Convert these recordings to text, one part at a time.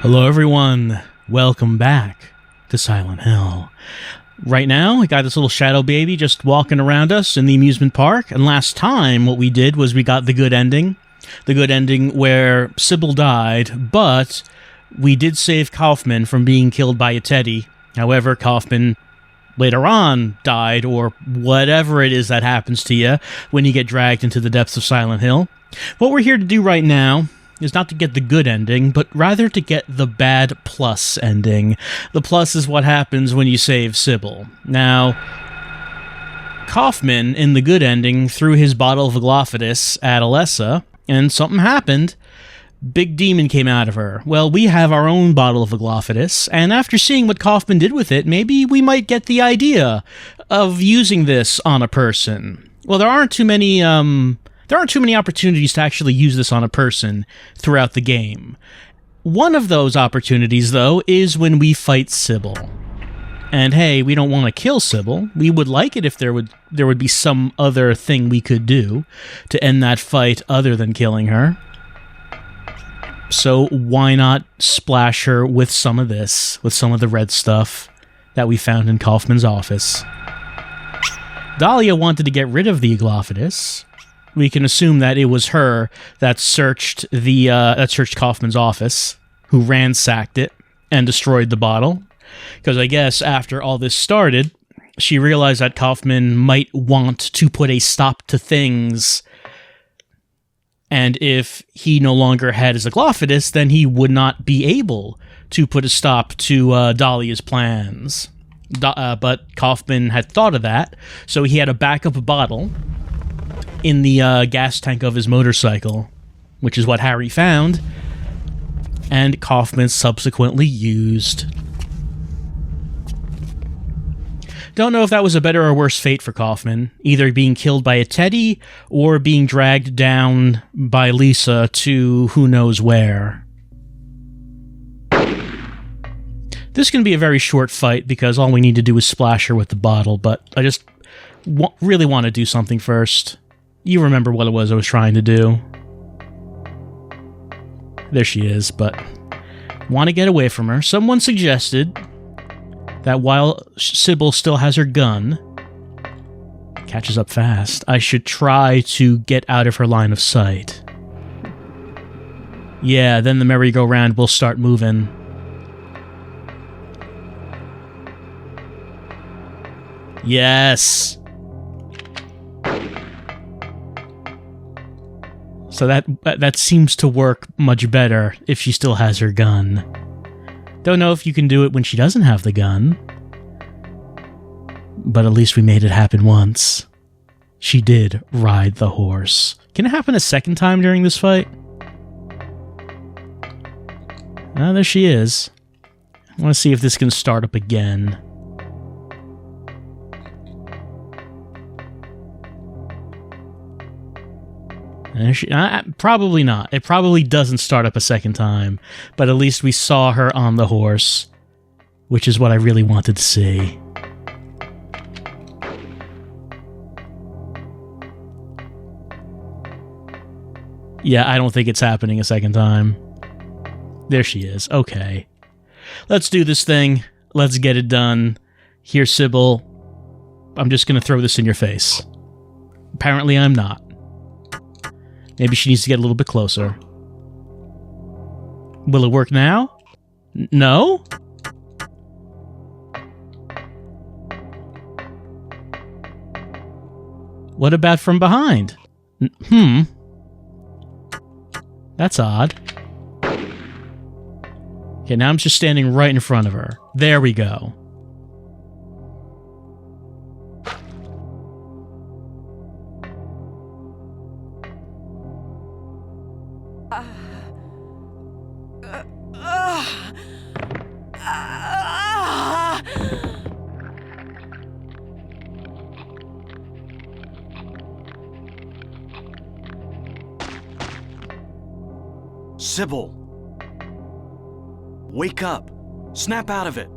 Hello everyone, welcome back to Silent Hill. Right now, we got this little shadow baby just walking around us in the amusement park, and last time what we did was we got the good ending. The good ending where Sybil died, but we did save Kaufman from being killed by a teddy. However, Kaufman later on died, or whatever it is that happens to you when you get dragged into the depths of Silent Hill. What we're here to do right now is not to get the good ending, but rather to get the bad plus ending. The plus is what happens when you save Sybil. Now, Kaufman, in the good ending, threw his bottle of Glophitis at Alessa, and something happened. Big demon came out of her. Well, we have our own bottle of Glophitis, and after seeing what Kaufman did with it, maybe we might get the idea of using this on a person. Well, there aren't too many opportunities to actually use this on a person throughout the game. One of those opportunities, though, is when we fight Sybil. And hey, we don't want to kill Sybil. We would like it if there would be some other thing we could do to end that fight other than killing her. So why not splash her with some of this, with some of the red stuff that we found in Kaufman's office. Dahlia wanted to get rid of the Glophitis. We can assume that it was her that searched Kaufman's office, who ransacked it and destroyed the bottle. Because I guess after all this started, she realized that Kaufman might want to put a stop to things, and if he no longer had his Glophitis, then he would not be able to put a stop to Dahlia's plans. But Kaufman had thought of that, so he had a backup bottle in the gas tank of his motorcycle, which is what Harry found, and Kaufman subsequently used. Don't know if that was a better or worse fate for Kaufman, either being killed by a teddy or being dragged down by Lisa to who knows where. This can be a very short fight because all we need to do is splash her with the bottle, but I just really want to do something first. You remember what it was I was trying to do. There she is, but want to get away from her. Someone suggested that while Sybil still has her gun, catches up fast, I should try to get out of her line of sight. Yeah, then the merry-go-round will start moving. Yes! So that seems to work much better if she still has her gun. Don't know if you can do it when she doesn't have the gun. But at least we made it happen once. She did ride the horse. Can it happen a second time during this fight? Ah, there she is. I want to see if this can start up again. Probably not. It probably doesn't start up a second time, but at least we saw her on the horse, which is what I really wanted to see. Yeah, I don't think it's happening a second time. There she is. Okay. Let's do this thing. Let's get it done. Here, Sybil. I'm just going to throw this in your face. Apparently I'm not. Maybe she needs to get a little bit closer. Will it work now? No? What about from behind? That's odd. Okay, now I'm just standing right in front of her. There we go. Sybil! Wake up! Snap out of it!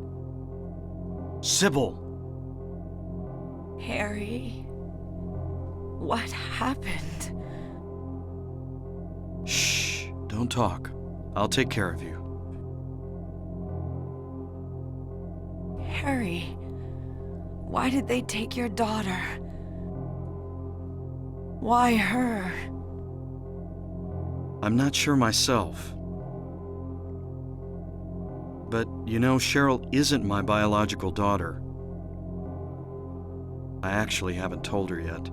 Sybil! Harry, what happened? Shh! Don't talk. I'll take care of you. Harry, why did they take your daughter? Why her? I'm not sure myself. But, you know, Cheryl isn't my biological daughter. I actually haven't told her yet.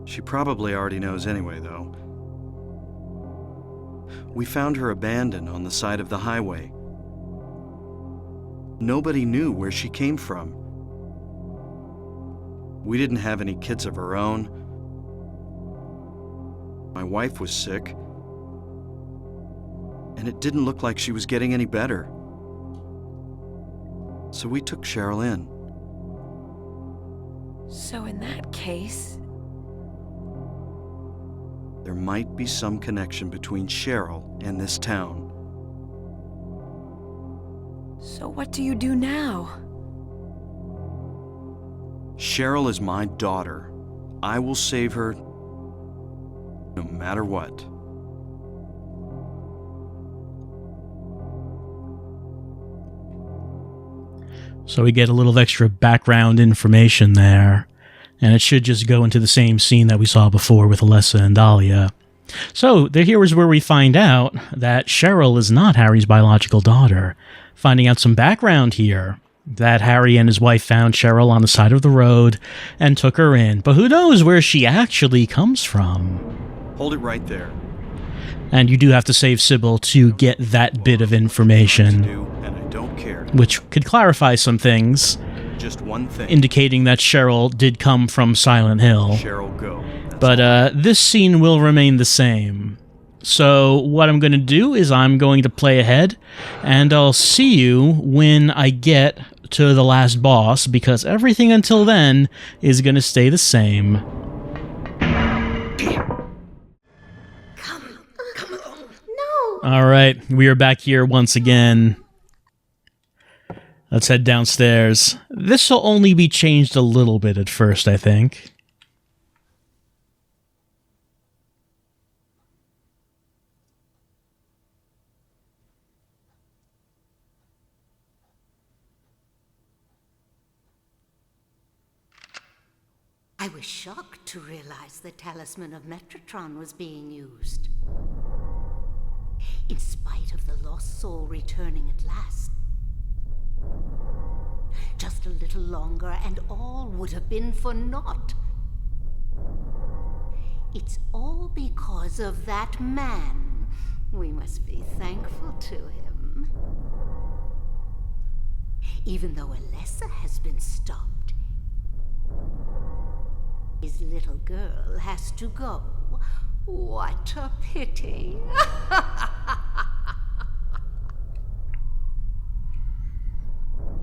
She probably already knows anyway, though. We found her abandoned on the side of the highway. Nobody knew where she came from. We didn't have any kids of our own. My wife was sick, and it didn't look like she was getting any better. So we took Cheryl in. So in that case... There might be some connection between Cheryl and this town. So what do you do now? Cheryl is my daughter. I will save her no matter what. So we get a little extra background information there, and it should just go into the same scene that we saw before with Alessa and Dahlia. So here is where we find out that Cheryl is not Harry's biological daughter. Finding out some background here, that Harry and his wife found Cheryl on the side of the road and took her in, but who knows where she actually comes from. Hold it right there. And you do have to save Sybil to get that bit of information, And I don't care. which could clarify some things, Just one thing. indicating that Cheryl did come from Silent Hill. Cheryl, go. That's But all. this scene will remain the same. So what I'm going to do is I'm going to play ahead, and I'll see you when I get to the last boss, because everything until then is going to stay the same. Come along. No. All right, we are back here once again. Let's head downstairs. This will only be changed a little bit at first, I think. I was shocked to realize the talisman of Metatron was being used. In spite of the lost soul returning at last. Just a little longer and all would have been for naught. It's all because of that man. We must be thankful to him. Even though Alessa has been stopped, his little girl has to go. What a pity.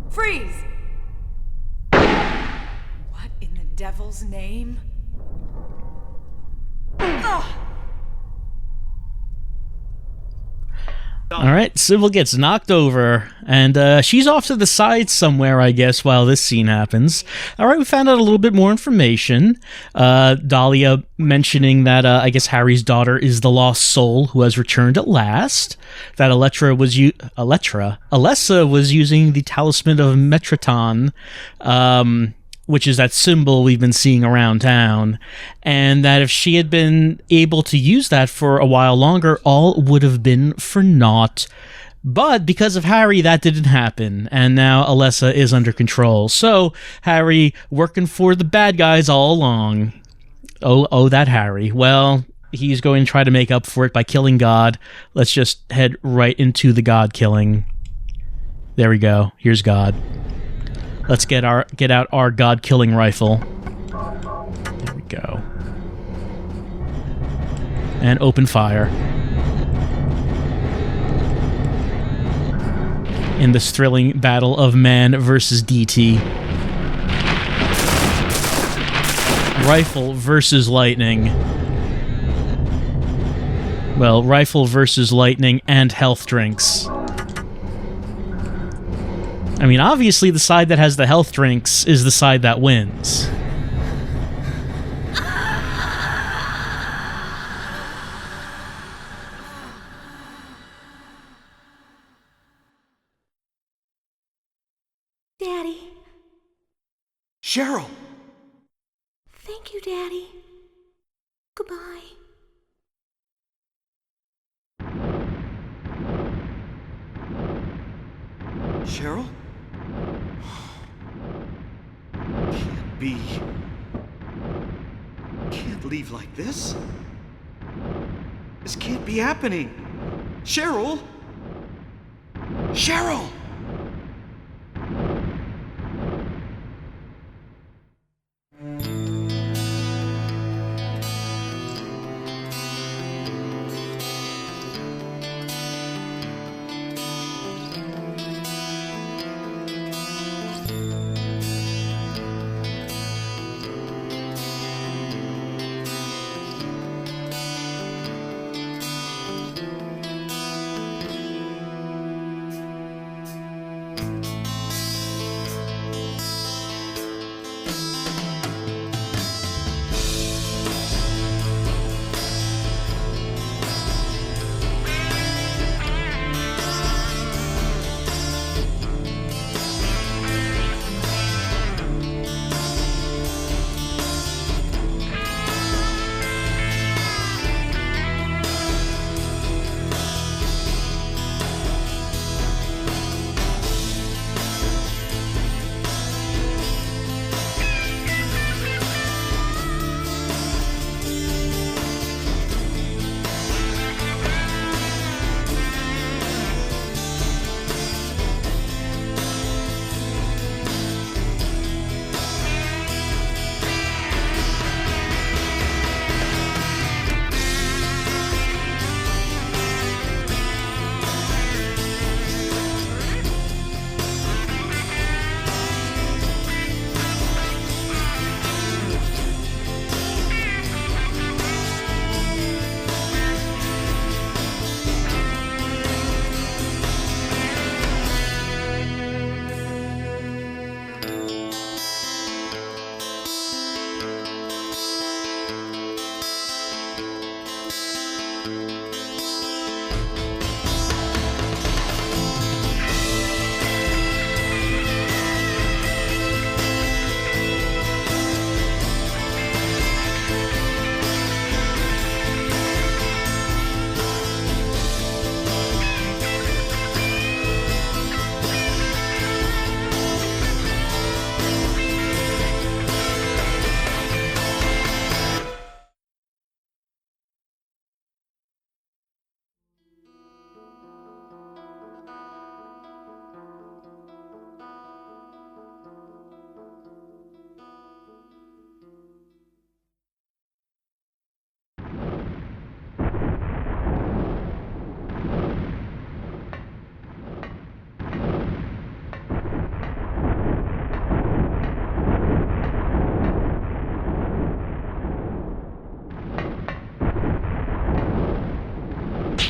Freeze! What in the devil's name? Ugh! All right, Sybil gets knocked over, and she's off to the side somewhere, I guess, while this scene happens. All right, we found out a little bit more information. Dahlia mentioning that, I guess, Harry's daughter is the lost soul who has returned at last. That Alessa was using the talisman of Metatron, which is that symbol we've been seeing around town, and that if she had been able to use that for a while longer, all would have been for naught. But because of Harry, that didn't happen, and now Alessa is under control. So, Harry working for the bad guys all along. Oh, that Harry. Well, he's going to try to make up for it by killing God. Let's just head right into the God killing. There we go. Here's God. Let's get out our God-killing rifle. There we go. And open fire. In this thrilling battle of man versus DT. Rifle versus lightning. Well, rifle versus lightning and health drinks. I mean, obviously the side that has the health drinks is the side that wins. Daddy. Cheryl! Thank you, Daddy. Goodbye. Cheryl? Can't be. Can't leave like this. This can't be happening. Cheryl? Cheryl!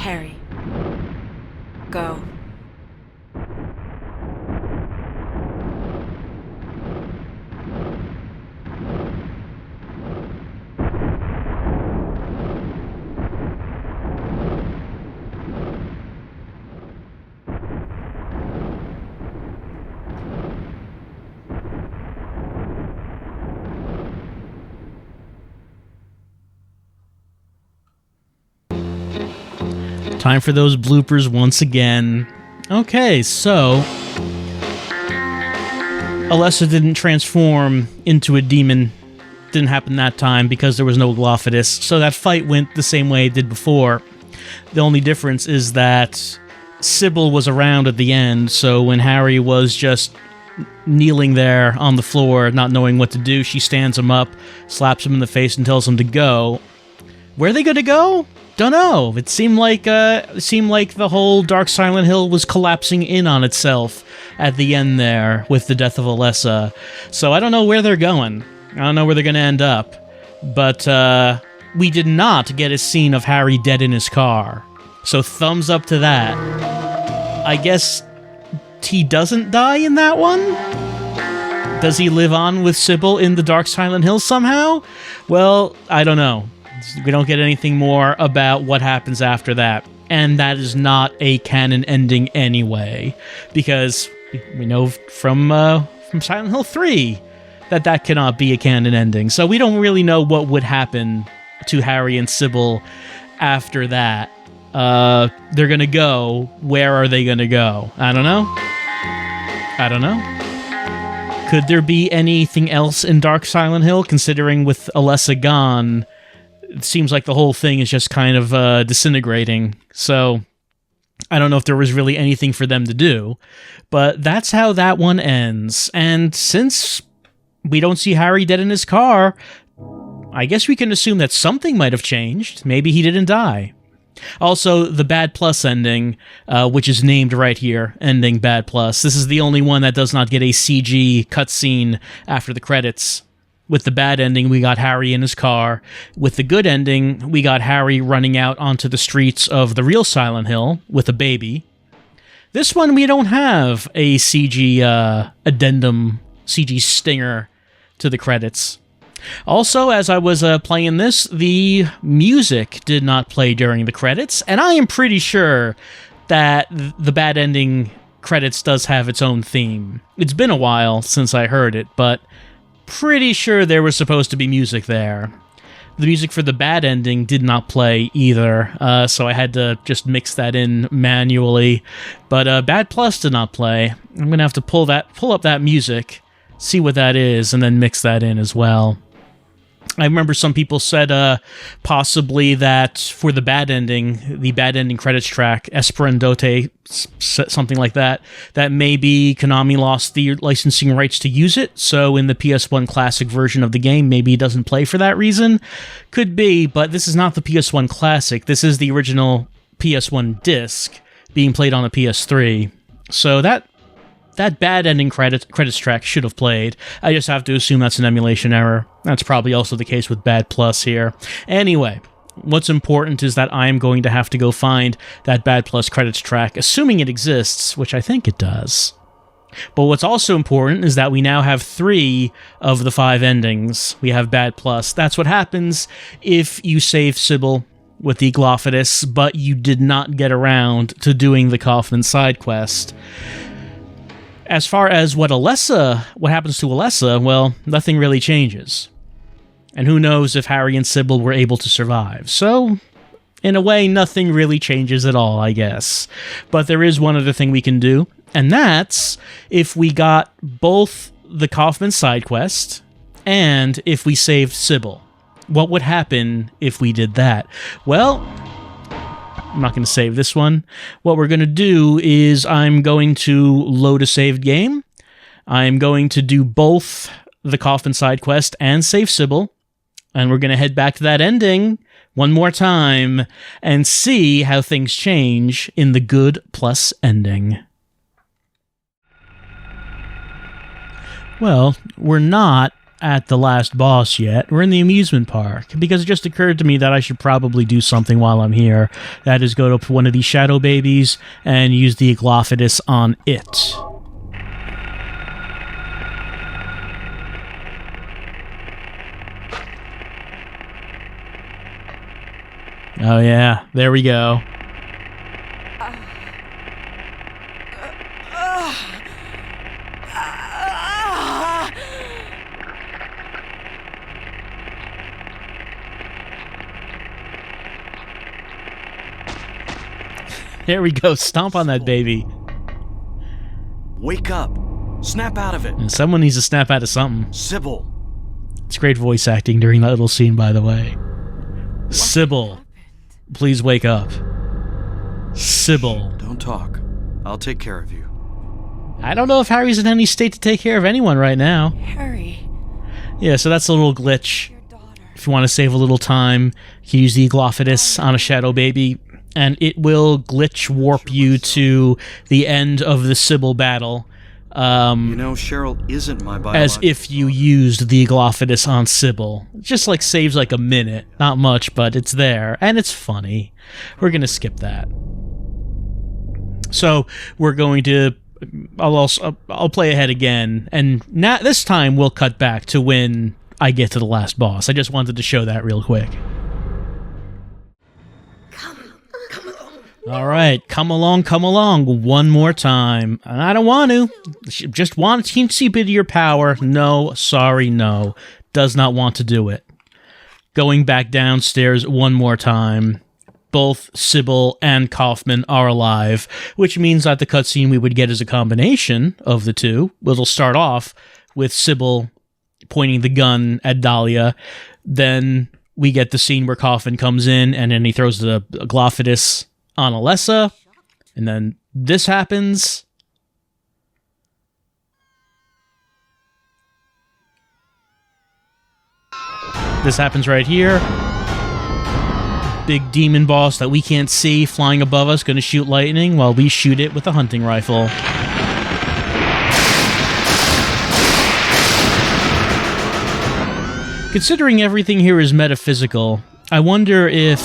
Harry. Go. Time for those bloopers once again. Okay, so Alessa didn't transform into a demon. Didn't happen that time because there was no Glophitis, so that fight went the same way it did before. The only difference is that Sybil was around at the end, so when Harry was just kneeling there on the floor, not knowing what to do, she stands him up, slaps him in the face, and tells him to go. Where are they going to go? Dunno. It seemed like the whole Dark Silent Hill was collapsing in on itself at the end there with the death of Alessa. So I don't know where they're going. I don't know where they're going to end up. But we did not get a scene of Harry dead in his car. So thumbs up to that. I guess he doesn't die in that one? Does he live on with Sybil in the Dark Silent Hill somehow? Well, I don't know. We don't get anything more about what happens after that. And that is not a canon ending anyway. Because we know from Silent Hill 3 that cannot be a canon ending. So we don't really know what would happen to Harry and Sybil after that. They're gonna go. Where are they gonna go? I don't know. Could there be anything else in Dark Silent Hill, considering with Alessa gone, it seems like the whole thing is just kind of disintegrating. So I don't know if there was really anything for them to do, but that's how that one ends. And since we don't see Harry dead in his car, I guess we can assume that something might have changed. Maybe he didn't die. Also, the Bad Plus ending, which is named right here, ending Bad Plus. This is the only one that does not get a CG cutscene after the credits. With the bad ending, we got Harry in his car. With the good ending, we got Harry running out onto the streets of the real Silent Hill with a baby. This one, we don't have a CG addendum, CG stinger to the credits. Also, as I was playing this, the music did not play during the credits, and I am pretty sure that the bad ending credits does have its own theme. It's been a while since I heard it, but pretty sure there was supposed to be music there. The music for the bad ending did not play either, so I had to just mix that in manually. But Bad Plus did not play. I'm gonna have to pull up that music, see what that is, and then mix that in as well. I remember some people said possibly that for the bad ending credits track, Esperandote, something like that, that maybe Konami lost the licensing rights to use it, so in the PS1 Classic version of the game, maybe it doesn't play for that reason. Could be, but this is not the PS1 Classic. This is the original PS1 disc being played on a PS3. So that bad ending credits track should have played. I just have to assume that's an emulation error. That's probably also the case with Bad Plus here. Anyway, what's important is that I'm going to have to go find that Bad Plus credits track, assuming it exists, which I think it does. But what's also important is that we now have 3 of the 5 endings. We have Bad Plus. That's what happens if you save Sybil with the Glophitis, but you did not get around to doing the Kaufman side quest. As far as what happens to Alessa, well, nothing really changes. And who knows if Harry and Sybil were able to survive. So, in a way, nothing really changes at all, I guess. But there is one other thing we can do, and that's if we got both the Kaufman side quest and if we saved Sybil. What would happen if we did that? Well, I'm not going to save this one. What we're going to do is I'm going to load a saved game. I'm going to do both the Kaufman side quest and save Sybil. And we're going to head back to that ending one more time and see how things change in the good plus ending. Well, we're not at the last boss yet. We're in the amusement park, because it just occurred to me that I should probably do something while I'm here. That is go to one of these shadow babies and use the Glophitis on it. Oh yeah, there we go. There we go, stomp on that baby. Wake up! Snap out of it! And someone needs to snap out of something. Sybil! It's great voice acting during that little scene, by the way. Sybil, please wake up. Sybil. Don't talk. I'll take care of you. I don't know if Harry's in any state to take care of anyone right now. Harry. Yeah, so that's a little glitch. Your daughter. If you want to save a little time, you can use the Glophitis on a shadow baby, and it will glitch warp you to the end of the Sybil battle. You know, Cheryl isn't my biological As if you used the Glophitis on Sybil. It just like saves like a minute. Not much, but it's there. And it's funny. We're going to skip that. So we're going to... I'll play ahead again. And now, this time we'll cut back to when I get to the last boss. I just wanted to show that real quick. Come along. All right, come along one more time. I don't want to. Just want a teensy bit of your power. No, sorry, no. Does not want to do it. Going back downstairs one more time. Both Sybil and Kaufman are alive, which means that the cutscene we would get is a combination of the two. It'll start off with Sybil pointing the gun at Dahlia. Then we get the scene where Kaufman comes in and then he throws the Glophitis on Alessa. And then this happens. This happens right here. Big demon boss that we can't see flying above us, gonna shoot lightning while we shoot it with a hunting rifle. Considering everything here is metaphysical, I wonder if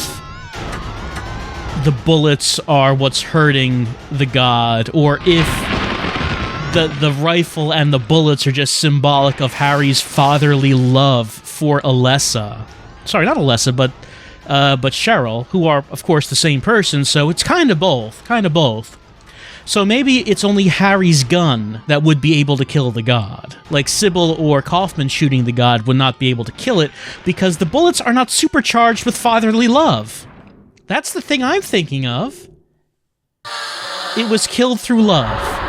the bullets are what's hurting the god, or if the rifle and the bullets are just symbolic of Harry's fatherly love for Alessa. Sorry, not Alessa, but Cheryl, who are, of course, the same person, so it's kind of both. So maybe it's only Harry's gun that would be able to kill the god. Like Sybil or Kaufman shooting the god would not be able to kill it, because the bullets are not supercharged with fatherly love. That's the thing I'm thinking of. It was killed through love.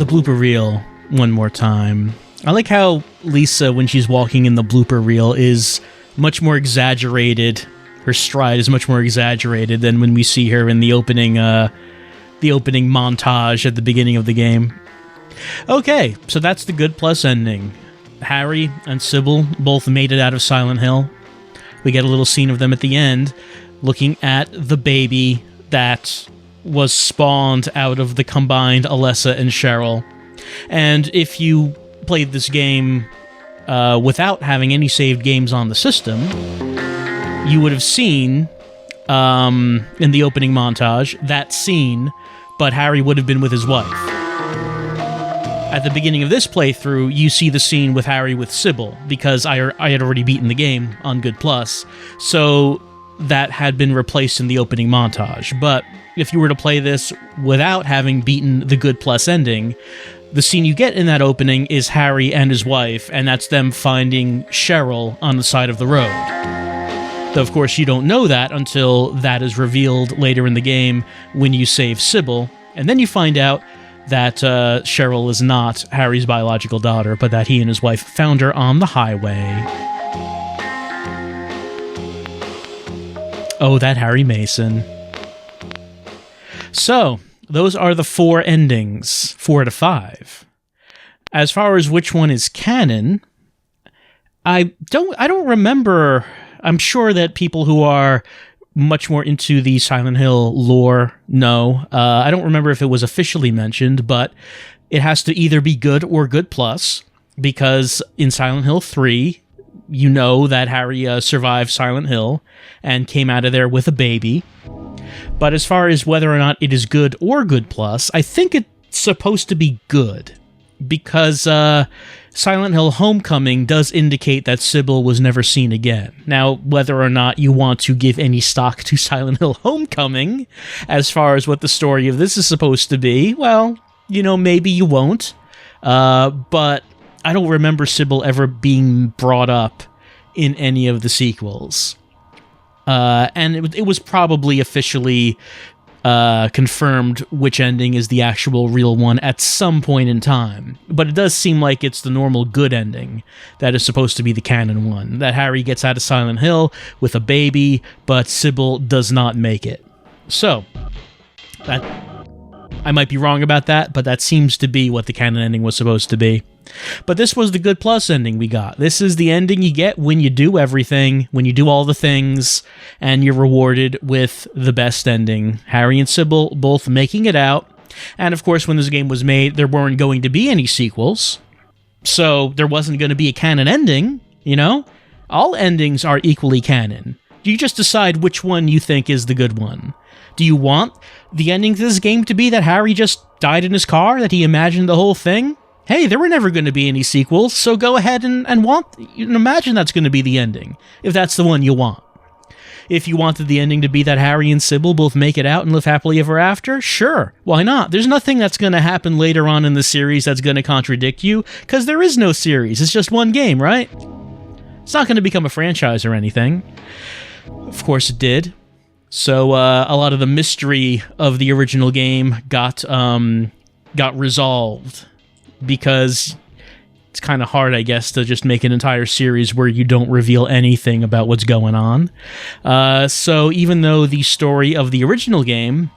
the blooper reel one more time. I like how Lisa, when she's walking in the blooper reel, is much more exaggerated. Her stride is much more exaggerated than when we see her in the opening montage at the beginning of the game. Okay, so that's the good plus ending. Harry and Sybil both made it out of Silent Hill. We get a little scene of them at the end, looking at the baby that was spawned out of the combined Alessa and Cheryl. And if you played this game without having any saved games on the system, you would have seen, in the opening montage, that scene, but Harry would have been with his wife. At the beginning of this playthrough, you see the scene with Harry with Sybil, because I had already beaten the game on Good Plus, so that had been replaced in the opening montage. But if you were to play this without having beaten the Good Plus ending, the scene you get in that opening is Harry and his wife, and that's them finding Cheryl on the side of the road. Though, of course, you don't know that until that is revealed later in the game when you save Sybil, and then you find out that Cheryl is not Harry's biological daughter, but that he and his wife found her on the highway. Oh, that Harry Mason. So, those are the 4 endings, 4 to 5. As far as which one is canon, I don't remember. I'm sure that people who are much more into the Silent Hill lore know. I don't remember if it was officially mentioned, but it has to either be good or good plus, because in Silent Hill 3, you know that Harry survived Silent Hill and came out of there with a baby. But as far as whether or not it is good or good plus, I think it's supposed to be good, because Silent Hill Homecoming does indicate that Sybil was never seen again. Now, whether or not you want to give any stock to Silent Hill Homecoming, as far as what the story of this is supposed to be, well, maybe you won't. But I don't remember Sybil ever being brought up in any of the sequels. And it was probably officially confirmed which ending is the actual real one at some point in time. But it does seem like it's the normal good ending that is supposed to be the canon one. That Harry gets out of Silent Hill with a baby, but Sybil does not make it. So, that I might be wrong about that, but that seems to be what the canon ending was supposed to be. But this was the good plus ending we got. This is the ending you get when you do everything, when you do all the things, and you're rewarded with the best ending. Harry and Sybil both making it out. And of course, when this game was made, there weren't going to be any sequels. So there wasn't going to be a canon ending, All endings are equally canon. You just decide which one you think is the good one. Do you want the ending to this game to be that Harry just died in his car, that he imagined the whole thing? Hey, there were never going to be any sequels, so go ahead and imagine that's going to be the ending, if that's the one you want. If you wanted the ending to be that Harry and Sybil both make it out and live happily ever after, sure, why not? There's nothing that's going to happen later on in the series that's going to contradict you, because there is no series, it's just one game, right? It's not going to become a franchise or anything. Of course it did. So a lot of the mystery of the original game got resolved, because it's kind of hard, I guess, to just make an entire series where you don't reveal anything about what's going on. So even though the story of the original game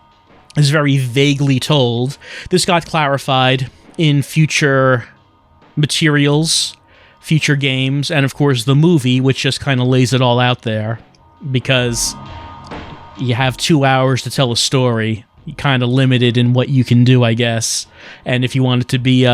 is very vaguely told, this got clarified in future materials, future games, and of course the movie, which just kind of lays it all out there, because you have 2 hours to tell a story. You're kind of limited in what you can do, I guess. And if you want it to be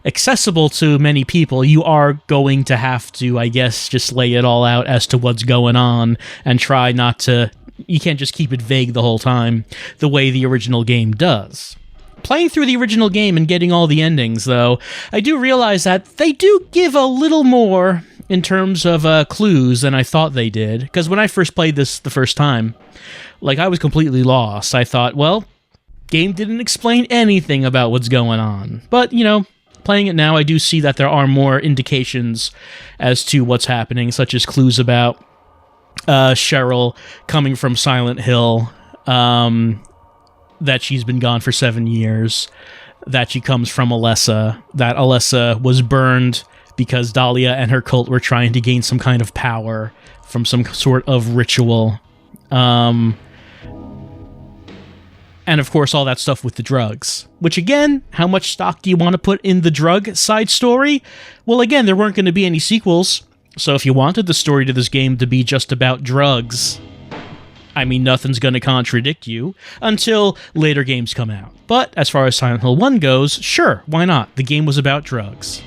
accessible to many people, you are going to have to, I guess, just lay it all out as to what's going on and try not to... You can't just keep it vague the whole time, the way the original game does. Playing through the original game and getting all the endings, though, I do realize that they do give a little more in terms of clues than I thought they did. Because when I first played this the first time, I was completely lost. I thought, well, game didn't explain anything about what's going on. But, playing it now, I do see that there are more indications as to what's happening, such as clues about Cheryl coming from Silent Hill, that she's been gone for 7 years, that she comes from Alessa, that Alessa was burned because Dahlia and her cult were trying to gain some kind of power from some sort of ritual. And of course, all that stuff with the drugs. Which again, how much stock do you want to put in the drug side story? Well, again, there weren't going to be any sequels. So if you wanted the story to this game to be just about drugs, I mean, nothing's going to contradict you until later games come out. But as far as Silent Hill 1 goes, sure, why not? The game was about drugs.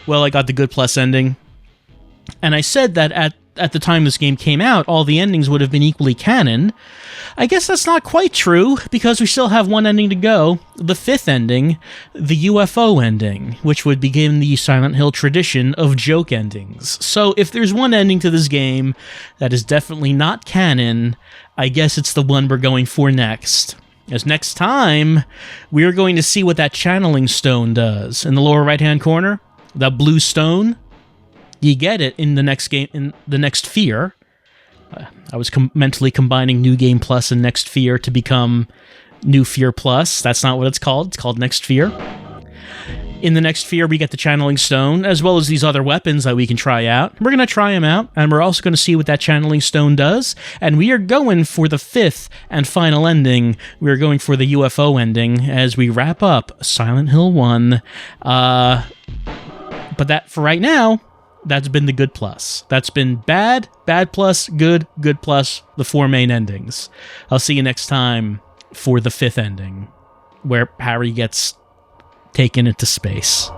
Well, I got the good plus ending. And I said that at the time this game came out, all the endings would have been equally canon. I guess that's not quite true, because we still have one ending to go. The fifth ending, the UFO ending, which would begin the Silent Hill tradition of joke endings. So if there's one ending to this game that is definitely not canon, I guess it's the one we're going for next. As next time, we're going to see what that channeling stone does. In the lower right-hand corner, that blue stone, you get it in the next game, in the next Fear. I was mentally combining New Game Plus and Next Fear to become New Fear Plus. That's not what it's called. It's called Next Fear. In the Next Fear, we get the channeling stone, as well as these other weapons that we can try out. We're going to try them out, and we're also going to see what that channeling stone does. And we are going for the fifth and final ending. We are going for the UFO ending as we wrap up Silent Hill 1. But that, for right now, that's been the good plus. That's been bad, bad plus, good, good plus, the four main endings. I'll see you next time for the fifth ending, where Harry gets taken into space.